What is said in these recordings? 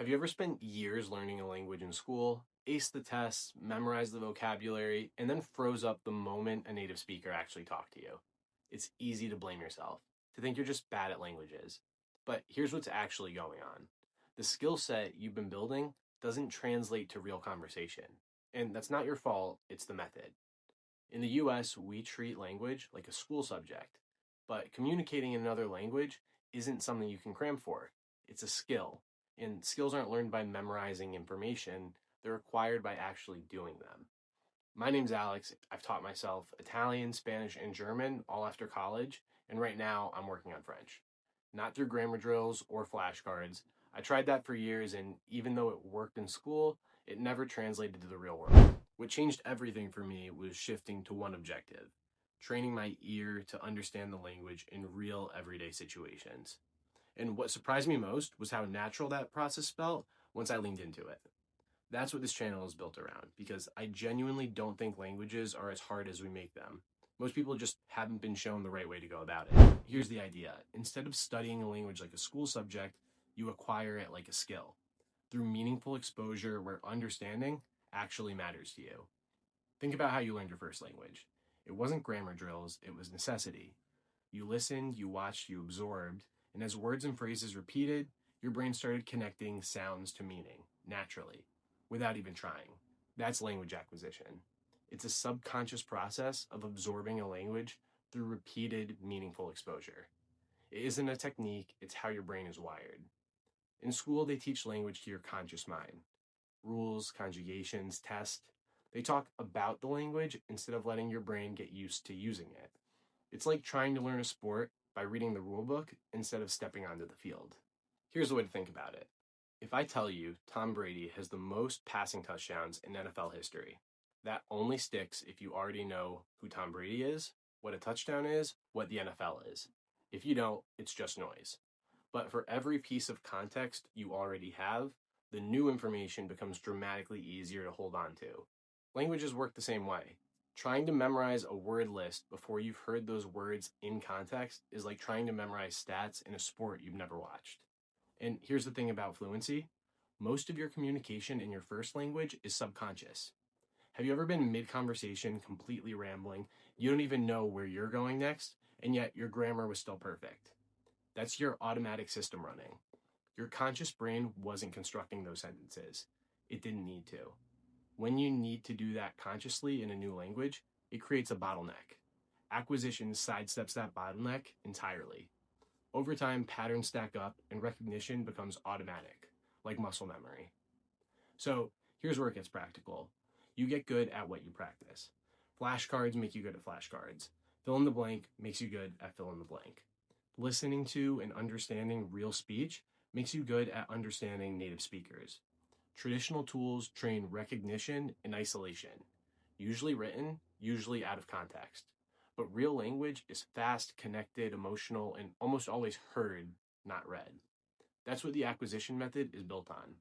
Have you ever spent years learning a language in school, aced the tests, memorized the vocabulary, and then froze up the moment a native speaker actually talked to you? It's easy to blame yourself, to think you're just bad at languages. But here's what's actually going on. The skill set you've been building doesn't translate to real conversation. And that's not your fault, it's the method. In the US, we treat language like a school subject, but communicating in another language isn't something you can cram for. It's a skill, and skills aren't learned by memorizing information, they're acquired by actually doing them. My name's Alex. I've taught myself Italian, Spanish, and German all after college, and right now I'm working on French. Not through grammar drills or flashcards. I tried that for years, and even though it worked in school, it never translated to the real world. What changed everything for me was shifting to one objective: training my ear to understand the language in real everyday situations. And what surprised me most was how natural that process felt once I leaned into it. That's what this channel is built around, because I genuinely don't think languages are as hard as we make them. Most people just haven't been shown the right way to go about it. Here's the idea: instead of studying a language like a school subject, you acquire it like a skill, through meaningful exposure where understanding actually matters to you. Think about how you learned your first language. It wasn't grammar drills, it was necessity. You listened, you watched, you absorbed, and as words and phrases repeated, your brain started connecting sounds to meaning, naturally, without even trying. That's language acquisition. It's a subconscious process of absorbing a language through repeated, meaningful exposure. It isn't a technique, it's how your brain is wired. In school, they teach language to your conscious mind: rules, conjugations, tests. They talk about the language instead of letting your brain get used to using it. It's like trying to learn a sport by reading the rule book instead of stepping onto the field. Here's the way to think about it. If I tell you Tom Brady has the most passing touchdowns in NFL history, that only sticks if you already know who Tom Brady is, what a touchdown is, what the NFL is. If you don't, it's just noise. But for every piece of context you already have, the new information becomes dramatically easier to hold on to. Languages work the same way. Trying to memorize a word list before you've heard those words in context is like trying to memorize stats in a sport you've never watched. And here's the thing about fluency: most of your communication in your first language is subconscious. Have you ever been mid conversation, completely rambling? You don't even know where you're going next, and yet your grammar was still perfect. That's your automatic system running. Your conscious brain wasn't constructing those sentences. It didn't need to. When you need to do that consciously in a new language, it creates a bottleneck. Acquisition sidesteps that bottleneck entirely. Over time, patterns stack up and recognition becomes automatic, like muscle memory. So here's where it gets practical. You get good at what you practice. Flashcards make you good at flashcards. Fill in the blank makes you good at fill in the blank. Listening to and understanding real speech makes you good at understanding native speakers. Traditional tools train recognition and isolation, usually written, usually out of context. But real language is fast, connected, emotional, and almost always heard, not read. That's what the acquisition method is built on.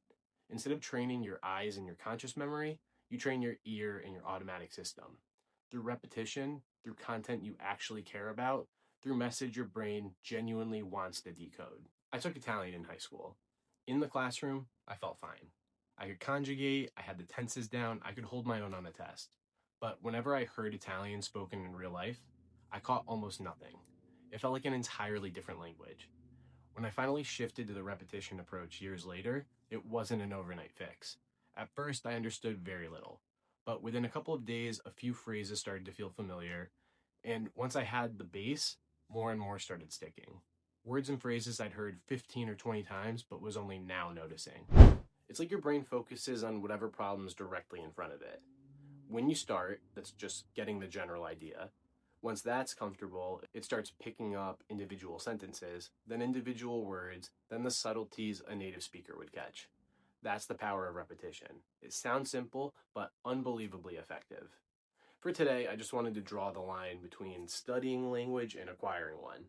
Instead of training your eyes and your conscious memory, you train your ear and your automatic system. Through repetition, through content you actually care about, through message your brain genuinely wants to decode. I took Italian in high school. In the classroom, I felt fine. I could conjugate, I had the tenses down, I could hold my own on a test. But whenever I heard Italian spoken in real life, I caught almost nothing. It felt like an entirely different language. When I finally shifted to the repetition approach years later, it wasn't an overnight fix. At first, I understood very little, but within a couple of days, a few phrases started to feel familiar, and once I had the base, more and more started sticking. Words and phrases I'd heard 15 or 20 times, but was only now noticing. It's like your brain focuses on whatever problem's directly in front of it. When you start, that's just getting the general idea. Once that's comfortable, it starts picking up individual sentences, then individual words, then the subtleties a native speaker would catch. That's the power of repetition. It sounds simple, but unbelievably effective. For today, I just wanted to draw the line between studying language and acquiring one.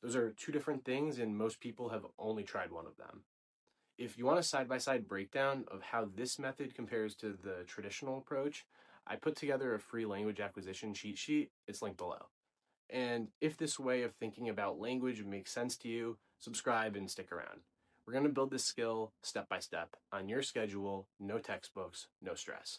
Those are two different things, and most people have only tried one of them. If you want a side-by-side breakdown of how this method compares to the traditional approach, I put together a free language acquisition cheat sheet. It's linked below. And if this way of thinking about language makes sense to you, subscribe and stick around. We're going to build this skill step by step on your schedule, no textbooks, no stress.